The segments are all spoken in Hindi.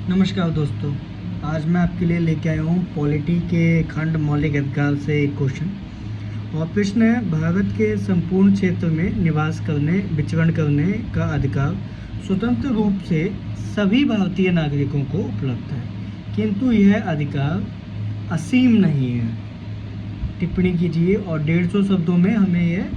नमस्कार दोस्तों। आज मैं आपके लिए लेके आया हूँ पॉलिटी के खंड मौलिक अधिकार से एक क्वेश्चन। और प्रश्न है, भारत के संपूर्ण क्षेत्र में निवास करने विचरण करने का अधिकार स्वतंत्र रूप से सभी भारतीय नागरिकों को उपलब्ध है, किंतु यह अधिकार असीम नहीं है। टिप्पणी कीजिए और 150 शब्दों में हमें यह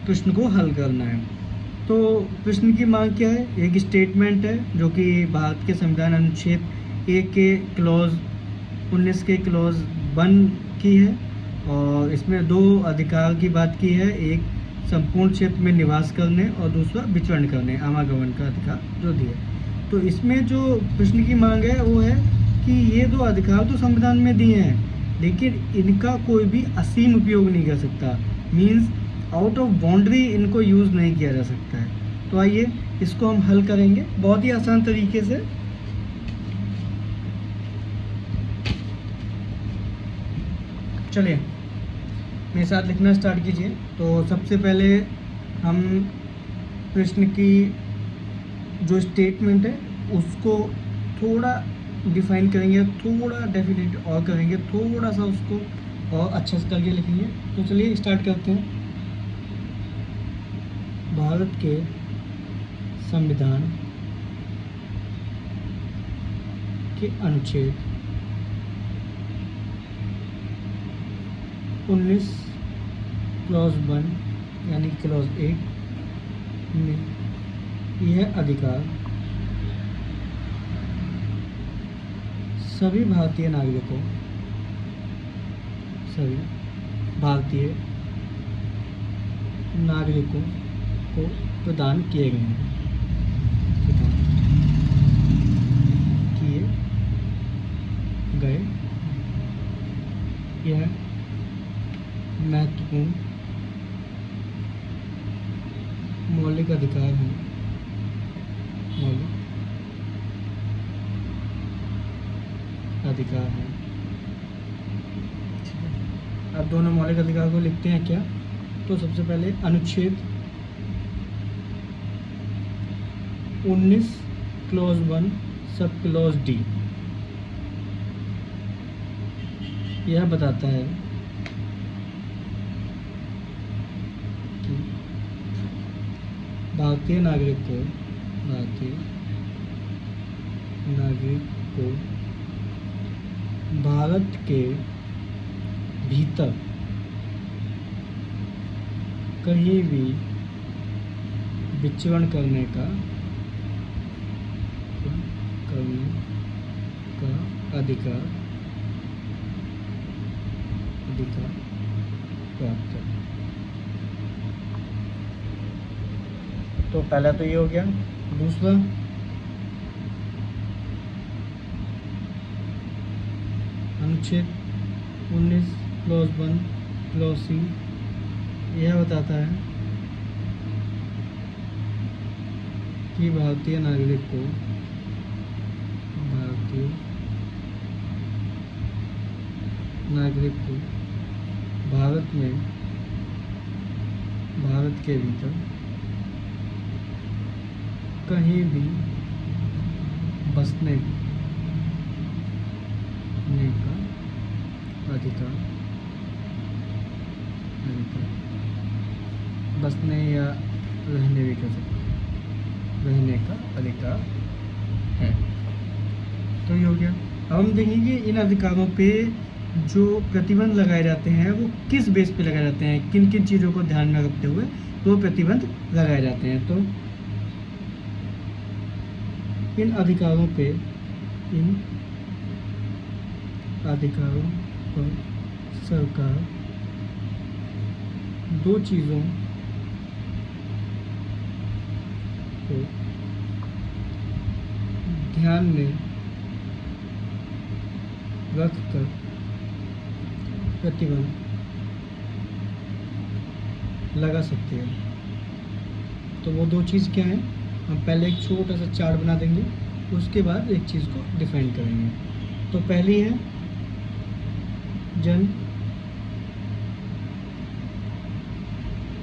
प्रश्न को हल करना है। तो प्रश्न की मांग क्या है? एक स्टेटमेंट है जो कि भारत के संविधान अनुच्छेद 1 के क्लॉज 19 के क्लॉज 1 की है, और इसमें दो अधिकार की बात की है, एक संपूर्ण क्षेत्र में निवास करने और दूसरा विचरण करने, आवागमन का अधिकार जो दिया। तो इसमें जो प्रश्न की मांग है वो है कि ये दो अधिकार तो संविधान में दिए हैं, लेकिन इनका कोई भी असीम उपयोग नहीं कर सकता। मीन्स आउट ऑफ बाउंड्री इनको यूज़ नहीं किया जा सकता है। तो आइए इसको हम हल करेंगे बहुत ही आसान तरीके से। चलिए मेरे साथ लिखना स्टार्ट कीजिए। तो सबसे पहले हम प्रश्न की जो स्टेटमेंट है उसको थोड़ा डिफाइन करेंगे, थोड़ा डेफिनेट और करेंगे, थोड़ा सा उसको और अच्छे से करके लिखेंगे। तो चलिए स्टार्ट करते हैं। भारत के संविधान के अनुच्छेद 19 क्लॉज 1 यानी क्लॉज 8 में यह अधिकार सभी भारतीय नागरिकों, सभी भारतीय नागरिकों को प्रदान किए गए हैं, प्रदान किए गए। यह महत्वपूर्ण मौलिक अधिकार हैं, मौलिक अधिकार हैं। अब दोनों मौलिक अधिकार को लिखते हैं क्या? तो सबसे पहले अनुच्छेद 19 क्लॉज 1 सब क्लॉज डी यह बताता है कि भारतीय नागरिक को भारत के भीतर कहीं भी विचरण करने का अधिकार प्राप्त है। तो पहला तो ये हो गया। दूसरा, अनुच्छेद 19 क्लॉज 1 क्लॉज सी यह बताता है कि भारतीय नागरिक को भारत के भीतर कहीं भी बसने का अधिकार, बसने या रहने भी कर सकते, रहने का अधिकार है। तो ये हो गया। अब हम देखेंगे इन अधिकारों पे जो प्रतिबंध लगाए जाते हैं वो किस बेस पे लगाए जाते हैं, किन किन चीज़ों को ध्यान में रखते हुए वो प्रतिबंध लगाए जाते हैं। तो इन अधिकारों पर सरकार दो चीज़ों को ध्यान में रखकर प्रतिबंध लगा सकते हैं। तो वो दो चीज़ क्या हैं? हम पहले एक छोटा सा चार्ट बना देंगे, उसके बाद एक चीज़ को डिफाइन करेंगे। तो पहली है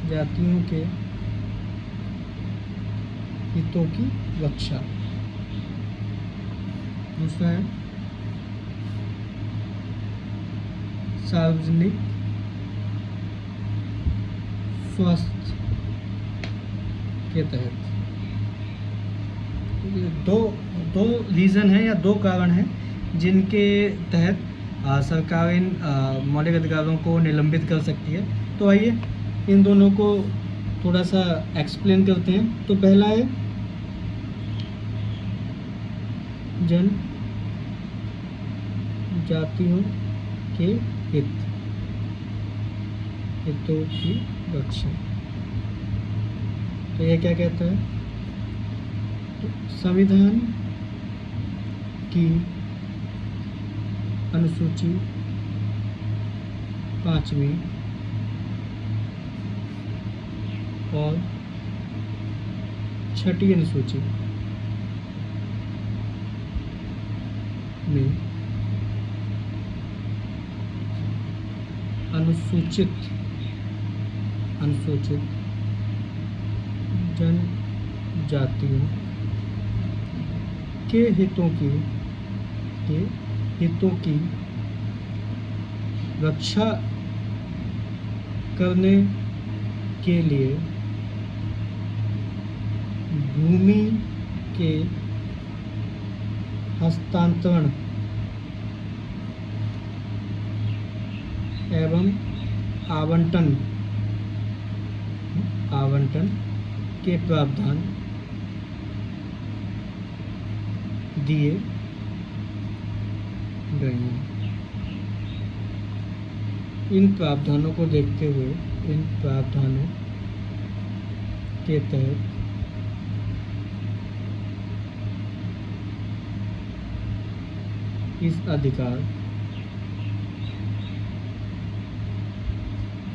जातियों के हितों की रक्षा। दूसरा है सार्वजनिक स्वास्थ्य के तहत। ये दो दो रीज़न है या दो कारण हैं जिनके तहत सरकार इन मौलिक अधिकारों को निलंबित कर सकती है। तो आइए इन दोनों को थोड़ा सा एक्सप्लेन करते हैं। तो पहला है जन जातियों के हितों की रक्षा। तो यह क्या कहता है? तो संविधान की अनुसूची 5वीं और 6ठी अनुसूची में अनुसूचित जनजातियों के हितों की रक्षा करने के लिए भूमि के हस्तांतरण एवं आवंटन के प्रावधान दिए गए हैं। इन प्रावधानों को देखते हुए इन प्रावधानों के तहत इस अधिकार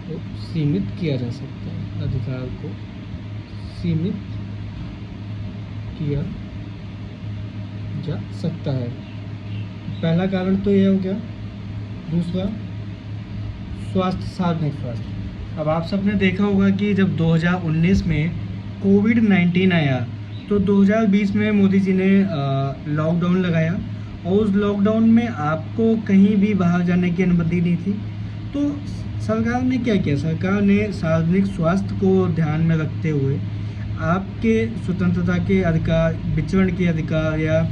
को सीमित किया जा सकता है। अधिकार को सीमित किया जा सकता है। पहला कारण तो यह हो गया। दूसरा स्वास्थ्य, सार्वजनिक स्वास्थ्य। अब आप सबने देखा होगा कि जब 2019 में कोविड-19 आया तो 2020 में मोदी जी ने लॉकडाउन लगाया और उस लॉकडाउन में आपको कहीं भी बाहर जाने की अनुमति नहीं थी। तो सरकार ने क्या किया? सरकार ने सार्वजनिक स्वास्थ्य को ध्यान में रखते हुए आपके स्वतंत्रता के अधिकार, विचरण के अधिकार या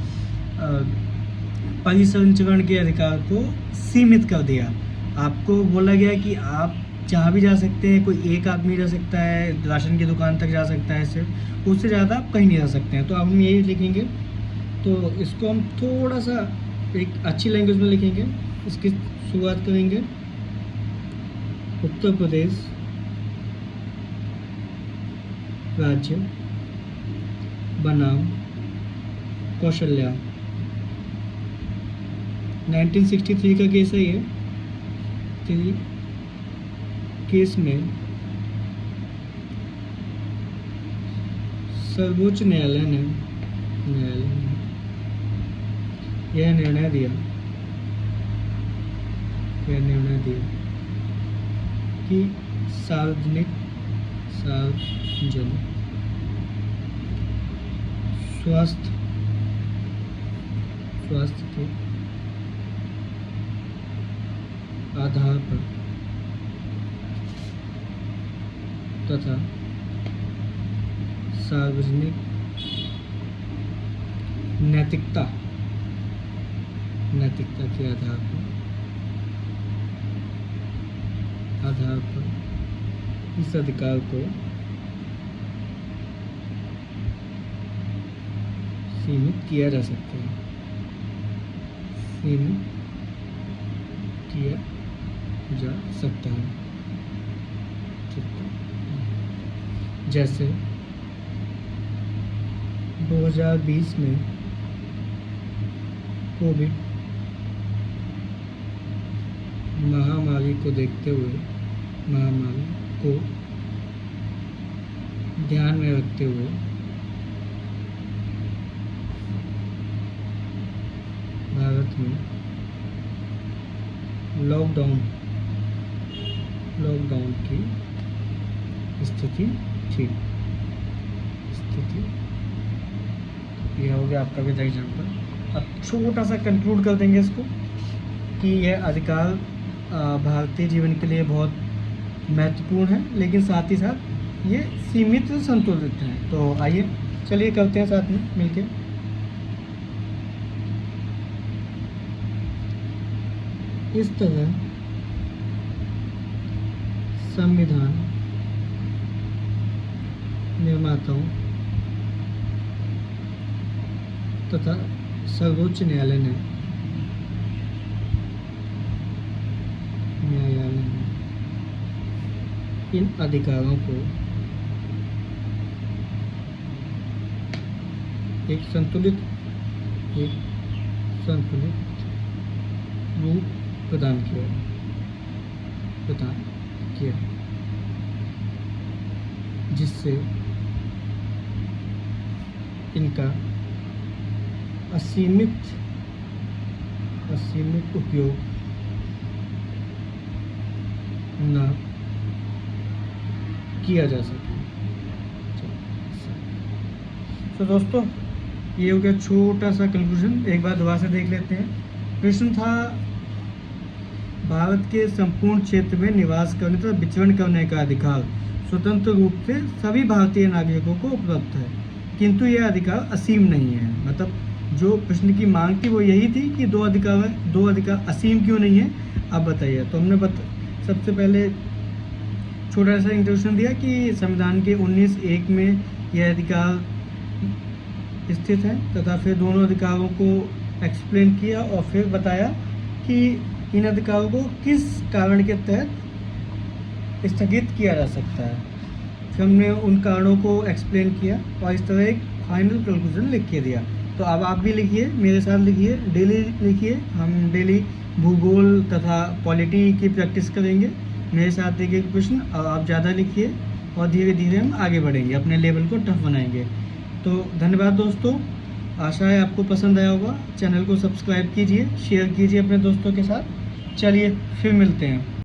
परिसंचरण के अधिकार को सीमित कर दिया। आपको बोला गया कि आप जहाँ भी जा सकते हैं, कोई एक आदमी जा सकता है, राशन की दुकान तक जा सकता है, सिर्फ उससे ज़्यादा आप कहीं नहीं जा सकते हैं। तो अब हम यही लिखेंगे। तो इसको हम थोड़ा सा एक अच्छी लैंग्वेज में लिखेंगे। इसकी शुरुआत करेंगे। उत्तर प्रदेश राज्य बनाम कौशल्या। 1963 का केस है ये। केस में सर्वोच्च न्यायालय ने यह निर्णय दिया कि सार्वजनिक स्वास्थ्य के आधार पर तथा सार्वजनिक नैतिकता के आधार पर इस अधिकार को सीमित किया जा सकता है। जैसे 2020 में कोविड महामारी को देखते हुए, महामारी को ध्यान में रखते हुए भारत में लॉकडाउन की स्थिति थी। यह हो गया आपका विधा एग्जाम्पल। अब छोटा सा कंक्लूड कर देंगे इसको कि यह अधिकार भारतीय जीवन के लिए बहुत महत्वपूर्ण है, लेकिन साथ ही साथ ये सीमित संतुलित हैं। तो आइए चलिए करते हैं साथ में मिलके। इस तरह संविधान निर्माताओं तथा सर्वोच्च न्यायालय ने इन अधिकारों को एक संतुलित रूप प्रदान किया जिससे इनका असीमित उपयोग न किया जा सके। तो दोस्तों, ये हो गया छोटा सा कंक्लूजन। एक बार दोबारा से देख लेते हैं। प्रश्न था, भारत के संपूर्ण क्षेत्र में निवास करने तथा विचरण करने का अधिकार स्वतंत्र रूप से सभी भारतीय नागरिकों को उपलब्ध है, किंतु यह अधिकार असीम नहीं है। मतलब जो प्रश्न की मांग थी वो यही थी कि दो अधिकार असीम क्यों नहीं है, आप बताइए। तो हमने सबसे पहले छोटा सा इंट्रोडक्शन दिया कि संविधान के 19(1) में यह अधिकार स्थित है, तथा फिर दोनों अधिकारों को एक्सप्लेन किया और फिर बताया कि इन अधिकारों को किस कारण के तहत स्थगित किया जा सकता है। फिर हमने उन कारणों को एक्सप्लेन किया और इस तरह एक फाइनल कंक्लूजन लिख के दिया। तो अब आप भी लिखिए, मेरे साथ लिखिए, डेली लिखिए। हम डेली भूगोल तथा पॉलिटी की प्रैक्टिस करेंगे। मेरे साथ देखिए प्रश्न, और आप ज़्यादा लिखिए और धीरे धीरे हम आगे बढ़ेंगे, अपने लेवल को टफ बनाएंगे। तो धन्यवाद दोस्तों, आशा है आपको पसंद आया होगा। चैनल को सब्सक्राइब कीजिए, शेयर कीजिए अपने दोस्तों के साथ। चलिए फिर मिलते हैं।